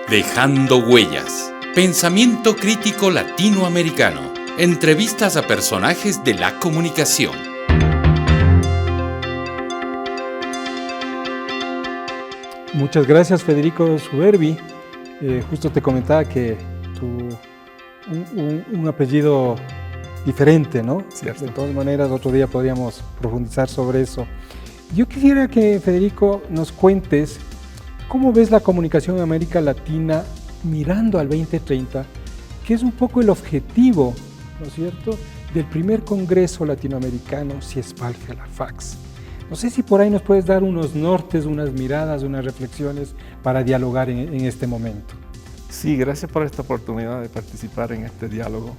Dejando huellas. Pensamiento crítico latinoamericano. Entrevistas a personajes de la comunicación. Muchas gracias, Federico Suberbi. Justo te comentaba que un apellido diferente, ¿no? Cierto. De todas maneras, otro día podríamos profundizar sobre eso. Yo quisiera que, Federico, nos cuentes cómo ves la comunicación en América Latina mirando al 2030, que es un poco el objetivo, ¿no es cierto?, del primer Congreso Latinoamericano CIESPAL-FELAFAX. No sé si por ahí nos puedes dar unos nortes, unas miradas, unas reflexiones para dialogar en este momento. Sí, gracias por esta oportunidad de participar en este diálogo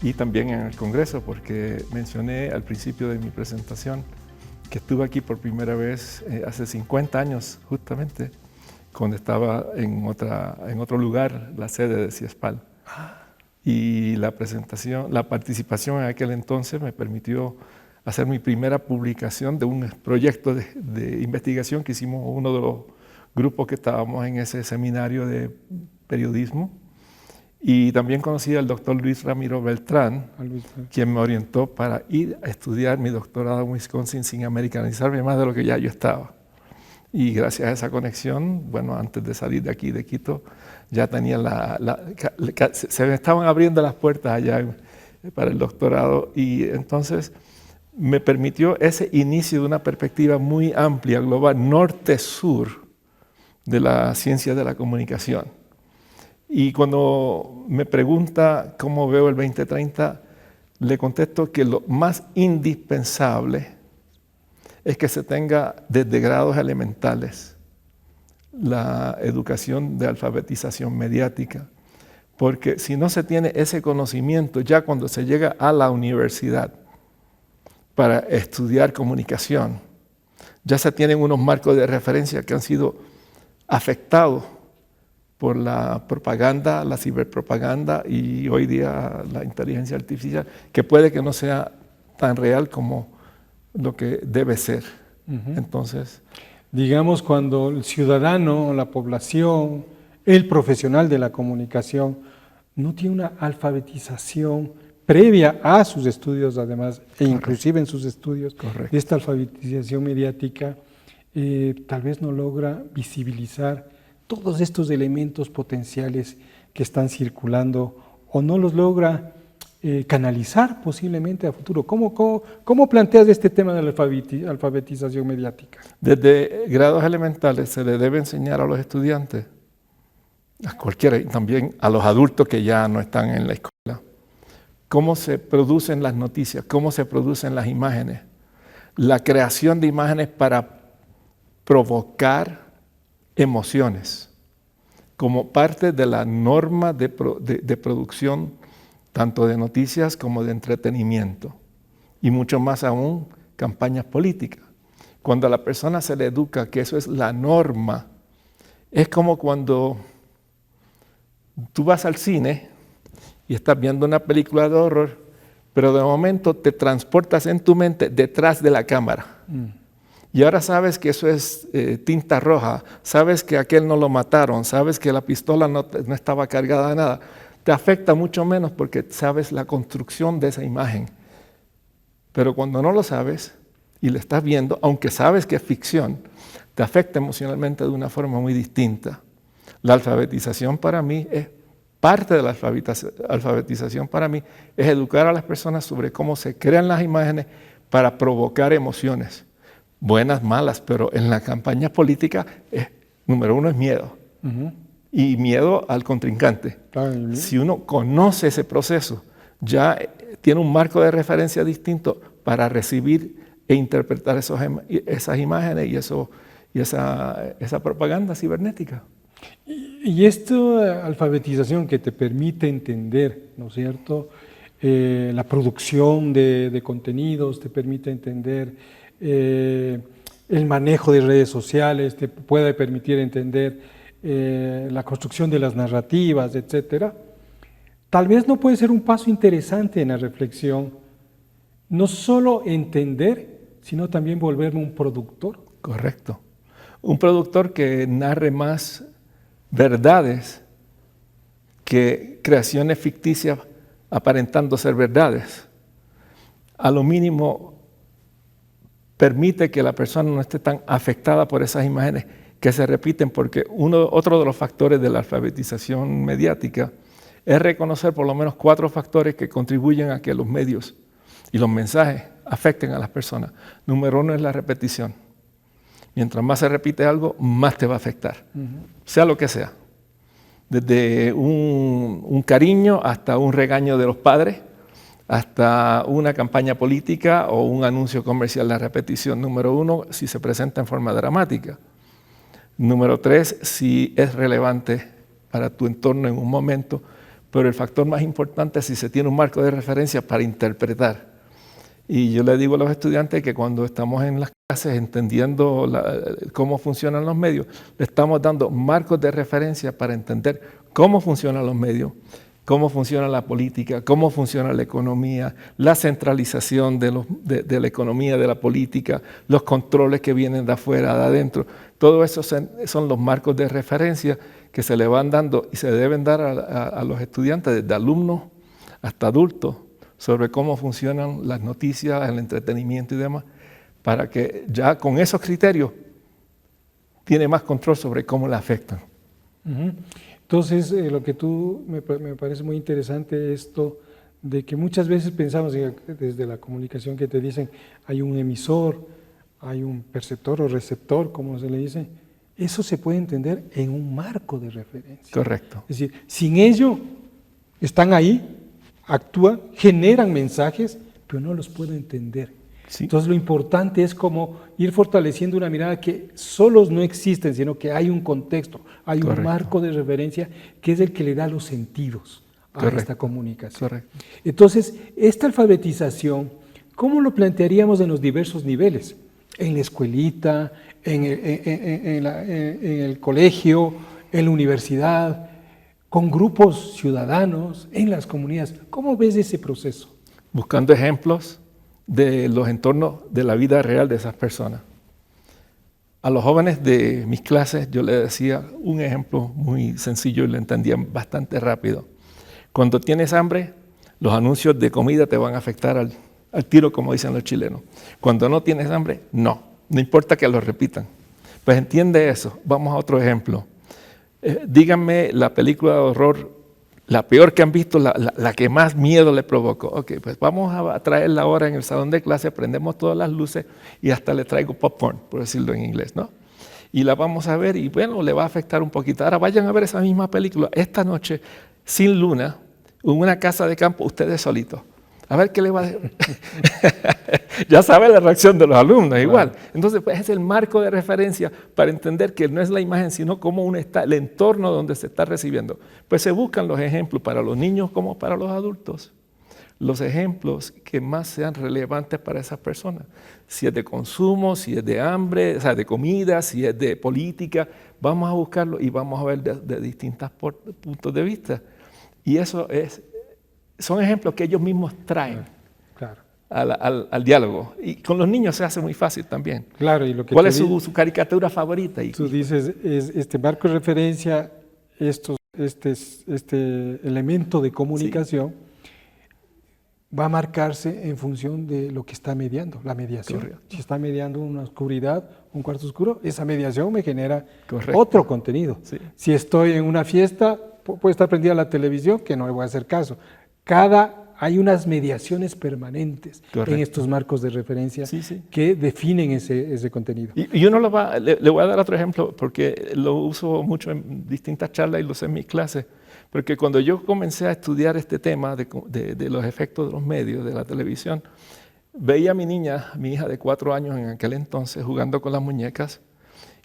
y también en el Congreso, porque mencioné al principio de mi presentación que estuve aquí por primera vez hace 50 años, justamente, cuando estaba en otro lugar, la sede de CIESPAL. Y la participación en aquel entonces me permitió hacer mi primera publicación de un proyecto de investigación que hicimos uno de los grupos que estábamos en ese seminario de periodismo. Y también conocí al doctor Luis Ramiro Beltrán, quien me orientó para ir a estudiar mi doctorado en Wisconsin sin americanizarme más de lo que ya yo estaba. Y gracias a esa conexión, bueno, antes de salir de aquí, de Quito, ya tenía se me estaban abriendo las puertas allá para el doctorado, y entonces me permitió ese inicio de una perspectiva muy amplia, global, norte-sur, de la ciencia de la comunicación. Y cuando me pregunta cómo veo el 2030, le contesto que lo más indispensable es que se tenga desde grados elementales la educación de alfabetización mediática, porque si no se tiene ese conocimiento ya cuando se llega a la universidad para estudiar comunicación, ya se tienen unos marcos de referencia que han sido afectados por la propaganda, la ciberpropaganda y hoy día la inteligencia artificial, que puede que no sea tan real como lo que debe ser. Entonces, digamos, cuando el ciudadano, la población, el profesional de la comunicación no tiene una alfabetización previa a sus estudios, además, e inclusive en sus estudios, de esta alfabetización mediática, tal vez no logra visibilizar todos estos elementos potenciales que están circulando o no los logra canalizar posiblemente a futuro. ¿Cómo planteas este tema de la alfabetización mediática? Desde grados elementales se le debe enseñar a los estudiantes, a cualquiera, y también a los adultos que ya no están en la escuela, cómo se producen las noticias, cómo se producen las imágenes, la creación de imágenes para provocar emociones, como parte de la norma de producción tanto de noticias como de entretenimiento, y mucho más aún campañas políticas. Cuando a la persona se le educa que eso es la norma, es como cuando tú vas al cine y estás viendo una película de horror, pero de momento te transportas en tu mente detrás de la cámara. Y ahora sabes que eso es tinta roja, sabes que aquel no lo mataron, sabes que la pistola no estaba cargada de nada. Te afecta mucho menos porque sabes la construcción de esa imagen. Pero cuando no lo sabes y lo estás viendo, aunque sabes que es ficción, te afecta emocionalmente de una forma muy distinta. La alfabetización para mí es parte de la alfabetización para mí, es educar a las personas sobre cómo se crean las imágenes para provocar emociones, buenas, malas, pero en la campaña política, número uno es miedo. Y miedo al contrincante. Si uno conoce ese proceso, ya tiene un marco de referencia distinto para recibir e interpretar esas imágenes y esa propaganda cibernética. Y esta alfabetización que te permite entender, ¿no es cierto?, la producción de contenidos, te permite entender el manejo de redes sociales, te puede permitir entender la construcción de las narrativas, etcétera. Tal vez no puede ser un paso interesante en la reflexión, no solo entender, sino también volverme un productor. Correcto. Un productor que narre más verdades que creaciones ficticias aparentando ser verdades. A lo mínimo permite que la persona no esté tan afectada por esas imágenes que se repiten, porque otro de los factores de la alfabetización mediática es reconocer por lo menos 4 factores que contribuyen a que los medios y los mensajes afecten a las personas. Número 1 es la repetición. Mientras más se repite algo, más te va a afectar, sea lo que sea. Desde un cariño hasta un regaño de los padres, hasta una campaña política o un anuncio comercial. La repetición, número 1, si se presenta en forma dramática. Número 3, si es relevante para tu entorno en un momento. Pero el factor más importante es si se tiene un marco de referencia para interpretar. Y yo le digo a los estudiantes que cuando estamos en las clases entendiendo cómo funcionan los medios, le estamos dando marcos de referencia para entender cómo funcionan los medios, cómo funciona la política, cómo funciona la economía, la centralización de la economía, de la política, los controles que vienen de afuera, de adentro. Todo eso son los marcos de referencia que se le van dando y se deben dar a los estudiantes, desde alumnos hasta adultos, sobre cómo funcionan las noticias, el entretenimiento y demás, para que ya con esos criterios tiene más control sobre cómo le afectan. Entonces, lo que tú me parece muy interesante esto de que muchas veces pensamos desde la comunicación que te dicen hay un emisor, hay un perceptor o receptor, como se le dice. Eso se puede entender en un marco de referencia. Correcto. Es decir, sin ello están ahí, actúan, generan mensajes, pero no los puedo entender. Sí. Entonces lo importante es como ir fortaleciendo una mirada que solos no existen, sino que hay un contexto, hay un marco de referencia que es el que le da los sentidos a esta comunicación. Correcto. Entonces, esta alfabetización, ¿cómo lo plantearíamos en los diversos niveles? En la escuelita, en el colegio, en la universidad, con grupos ciudadanos, en las comunidades. ¿Cómo ves ese proceso? Buscando ejemplos de los entornos de la vida real de esas personas. A los jóvenes de mis clases yo les decía un ejemplo muy sencillo y lo entendían bastante rápido. Cuando tienes hambre, los anuncios de comida te van a afectar al tiro, como dicen los chilenos. Cuando no tienes hambre, no importa que lo repitan. Pues entiende eso. Vamos a otro ejemplo. Díganme la película de horror, la peor que han visto, la que más miedo le provocó. Ok, pues vamos a traerla ahora en el salón de clase, prendemos todas las luces y hasta le traigo popcorn, por decirlo en inglés, ¿no? Y la vamos a ver y bueno, le va a afectar un poquito. Ahora vayan a ver esa misma película esta noche, sin luna, en una casa de campo, ustedes solitos. A ver qué le va a decir. Ya sabe la reacción de los alumnos, igual. Entonces, pues es el marco de referencia para entender que no es la imagen, sino cómo uno está, el entorno donde se está recibiendo. Pues se buscan los ejemplos para los niños como para los adultos. Los ejemplos que más sean relevantes para esas personas. Si es de consumo, si es de hambre, o sea, de comida, si es de política, vamos a buscarlo y vamos a ver de distintos puntos de vista. Y eso son ejemplos que ellos mismos traen. Claro. Al diálogo. Y con los niños se hace muy fácil también. Claro, y lo que ¿Cuál es su caricatura favorita? Tú dices, este marco de referencia, este elemento de comunicación, sí, va a marcarse en función de lo que está mediando, la mediación. Correcto. Si está mediando una oscuridad, un cuarto oscuro, esa mediación me genera otro contenido. Sí. Si estoy en una fiesta, puede estar prendida la televisión, que no le voy a hacer caso. Hay unas mediaciones permanentes en estos marcos de referencia que definen ese contenido. Y uno le voy a dar otro ejemplo porque lo uso mucho en distintas charlas y lo sé en mis clases, porque cuando yo comencé a estudiar este tema de los efectos de los medios, de la televisión, veía a mi hija de 4 años en aquel entonces jugando con las muñecas,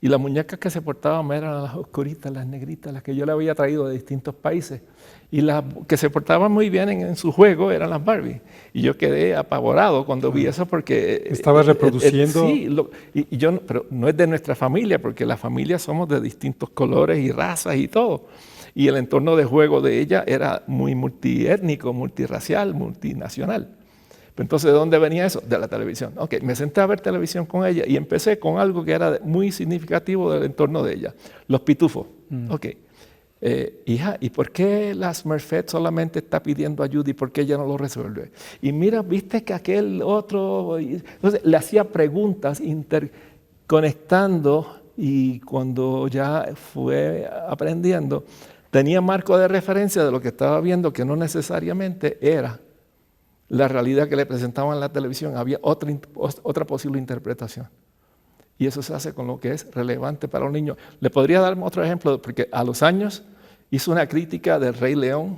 y las muñecas que se portaban eran las oscuritas, las negritas, las que yo le había traído de distintos países. Y las que se portaban muy bien en su juego eran las Barbie. Y yo quedé apavorado cuando vi eso porque... Estaba reproduciendo... Sí, pero no es de nuestra familia, porque la familia somos de distintos colores y razas y todo. Y el entorno de juego de ella era muy multiétnico, multirracial, multinacional. Entonces, ¿de dónde venía eso? De la televisión. Ok, me senté a ver televisión con ella y empecé con algo que era muy significativo del entorno de ella, los pitufos. Ok, hija, ¿y por qué la Smurfette solamente está pidiendo ayuda y por qué ella no lo resuelve? Y mira, viste que aquel otro... Entonces le hacía preguntas interconectando, y cuando ya fue aprendiendo, tenía marco de referencia de lo que estaba viendo, que no necesariamente era la realidad que le presentaban en la televisión. Había otra posible interpretación. Y eso se hace con lo que es relevante para un niño. Le podría dar otro ejemplo, porque a los años hizo una crítica del Rey León,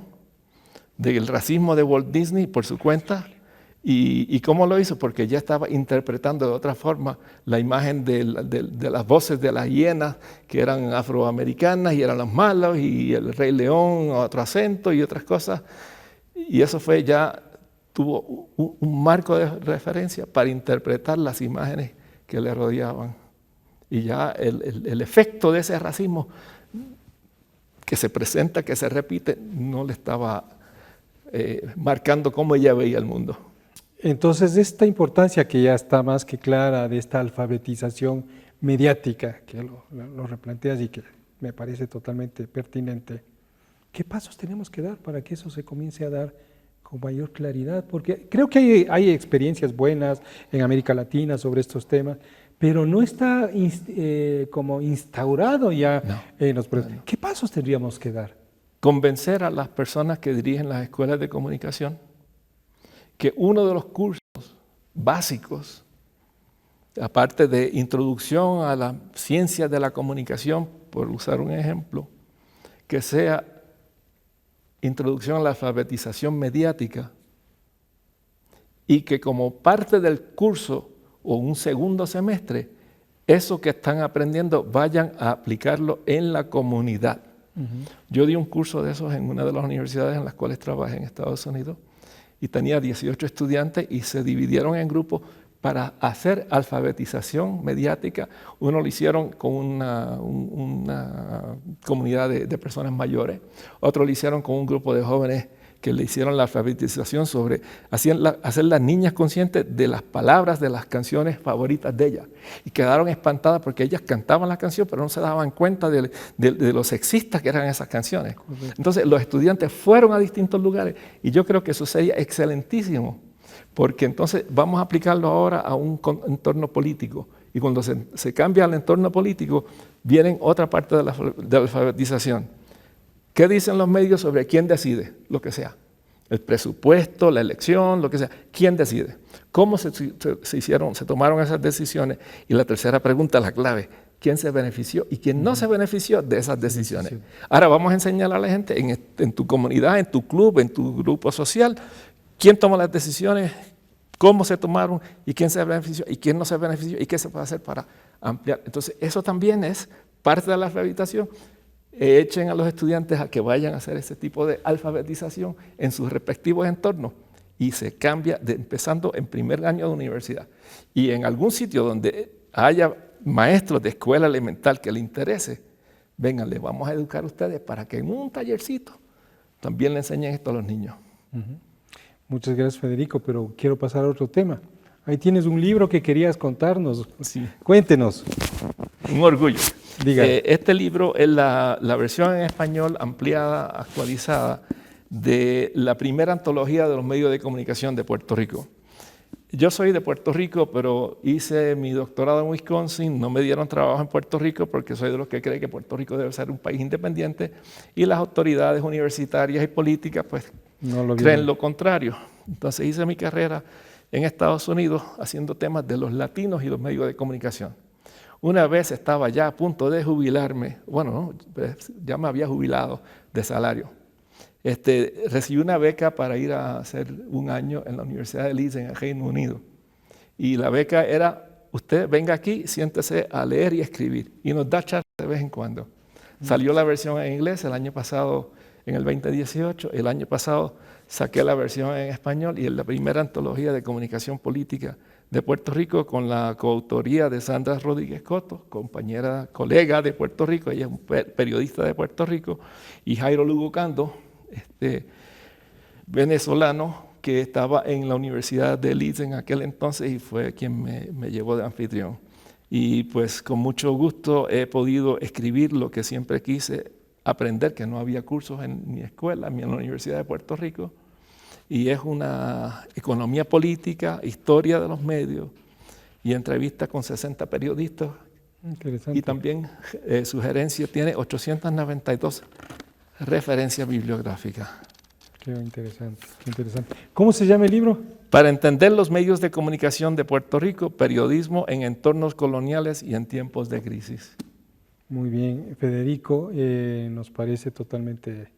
del racismo de Walt Disney por su cuenta. ¿Y cómo lo hizo? Porque ya estaba interpretando de otra forma la imagen de las voces de las hienas, que eran afroamericanas y eran los malos, y el Rey León, otro acento y otras cosas. Y eso fue ya, tuvo un marco de referencia para interpretar las imágenes que le rodeaban. Y ya el efecto de ese racismo que se presenta, que se repite, no le estaba marcando cómo ella veía el mundo. Entonces, esta importancia que ya está más que clara de esta alfabetización mediática, que lo replanteas y que me parece totalmente pertinente, ¿qué pasos tenemos que dar para que eso se comience a dar con mayor claridad? Porque creo que hay experiencias buenas en América Latina sobre estos temas, pero no está como instaurado ya en los procesos. ¿Qué pasos tendríamos que dar? Convencer a las personas que dirigen las escuelas de comunicación que uno de los cursos básicos, aparte de introducción a las ciencias de la comunicación, por usar un ejemplo, que sea introducción a la alfabetización mediática, y que como parte del curso o un segundo semestre, eso que están aprendiendo vayan a aplicarlo en la comunidad. Yo di un curso de esos en una de las universidades en las cuales trabajé en Estados Unidos, y tenía 18 estudiantes y se dividieron en grupos para hacer alfabetización mediática. Uno lo hicieron con una comunidad de personas mayores, otro lo hicieron con un grupo de jóvenes que le hicieron la alfabetización sobre hacer las niñas conscientes de las palabras de las canciones favoritas de ellas. Y quedaron espantadas porque ellas cantaban la canción, pero no se daban cuenta de lo sexistas que eran esas canciones. Correcto. Entonces los estudiantes fueron a distintos lugares y yo creo que eso sería excelentísimo, porque entonces vamos a aplicarlo ahora a un entorno político. Y cuando se cambia el entorno político, viene otra parte de la alfabetización. ¿Qué dicen los medios sobre quién decide? Lo que sea. El presupuesto, la elección, lo que sea. ¿Quién decide? ¿Cómo se tomaron esas decisiones? Y la tercera pregunta, la clave. ¿Quién se benefició y quién no se benefició de esas decisiones? Ahora vamos a enseñar a la gente en tu comunidad, en tu club, en tu grupo social, quién toma las decisiones, cómo se tomaron y quién se benefició y quién no se benefició y qué se puede hacer para ampliar. Entonces, eso también es parte de la alfabetización. Echen a los estudiantes a que vayan a hacer ese tipo de alfabetización en sus respectivos entornos y se cambia empezando en primer año de universidad. Y en algún sitio donde haya maestros de escuela elemental que les interese, vengan, les vamos a educar a ustedes para que en un tallercito también le enseñen esto a los niños. Muchas gracias, Federico, pero quiero pasar a otro tema. Ahí tienes un libro que querías contarnos. Sí. Cuéntenos. Un orgullo. Diga. Este libro es la versión en español ampliada, actualizada, de la primera antología de los medios de comunicación de Puerto Rico. Yo soy de Puerto Rico, pero hice mi doctorado en Wisconsin, no me dieron trabajo en Puerto Rico porque soy de los que cree que Puerto Rico debe ser un país independiente y las autoridades universitarias y políticas pues creen lo contrario. Entonces hice mi carrera en Estados Unidos haciendo temas de los latinos y los medios de comunicación. Una vez estaba ya a punto de jubilarme, bueno, ya me había jubilado de salario. Recibí una beca para ir a hacer un año en la Universidad de Leeds en el Reino Unido. Y la beca era, usted venga aquí, siéntese a leer y escribir. Y nos da charlas de vez en cuando. Salió la versión en inglés el año pasado, en el 2018. El año pasado saqué la versión en español y en la primera antología de comunicación política de Puerto Rico con la coautoría de Sandra Rodríguez Coto, compañera, colega de Puerto Rico, ella es un periodista de Puerto Rico, y Jairo Lugo Cando, venezolano que estaba en la Universidad de Leeds en aquel entonces y fue quien me llevó de anfitrión. Y pues con mucho gusto he podido escribir lo que siempre quise aprender, que no había cursos en mi escuela, ni en la Universidad de Puerto Rico, y es una economía política, historia de los medios y entrevistas con 60 periodistas. Interesante. Y también sugerencias, tiene 892 referencias bibliográficas. Qué interesante, qué interesante. ¿Cómo se llama el libro? Para entender los medios de comunicación de Puerto Rico, periodismo en entornos coloniales y en tiempos de crisis. Muy bien, Federico, nos parece totalmente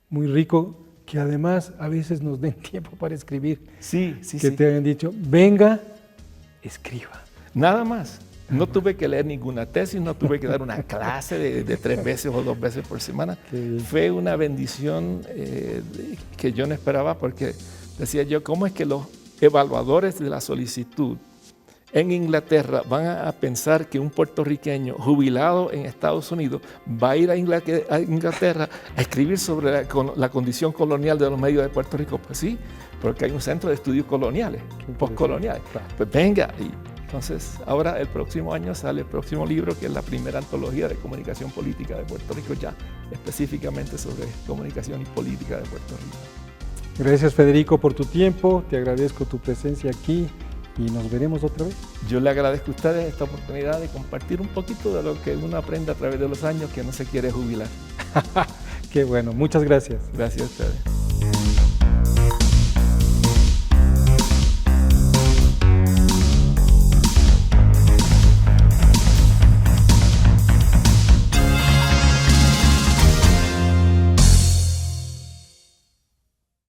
muy rico que además a veces nos den tiempo para escribir. Sí. Que te hayan dicho, venga, escriba. Nada más. No tuve que leer ninguna tesis, no tuve que dar una clase de 3 veces o 2 veces por semana. Fue una bendición que yo no esperaba, porque decía yo, ¿cómo es que los evaluadores de la solicitud en Inglaterra van a pensar que un puertorriqueño jubilado en Estados Unidos va a ir a Inglaterra a escribir sobre la condición colonial de los medios de Puerto Rico? Pues sí, porque hay un centro de estudios coloniales, postcoloniales. Pues venga. Entonces, ahora el próximo año sale el próximo libro, que es la primera antología de comunicación política de Puerto Rico, ya específicamente sobre comunicación y política de Puerto Rico. Gracias, Federico, por tu tiempo. Te agradezco tu presencia aquí y nos veremos otra vez. Yo le agradezco a ustedes esta oportunidad de compartir un poquito de lo que uno aprende a través de los años, que no se quiere jubilar. Qué bueno, muchas gracias. Gracias a ustedes.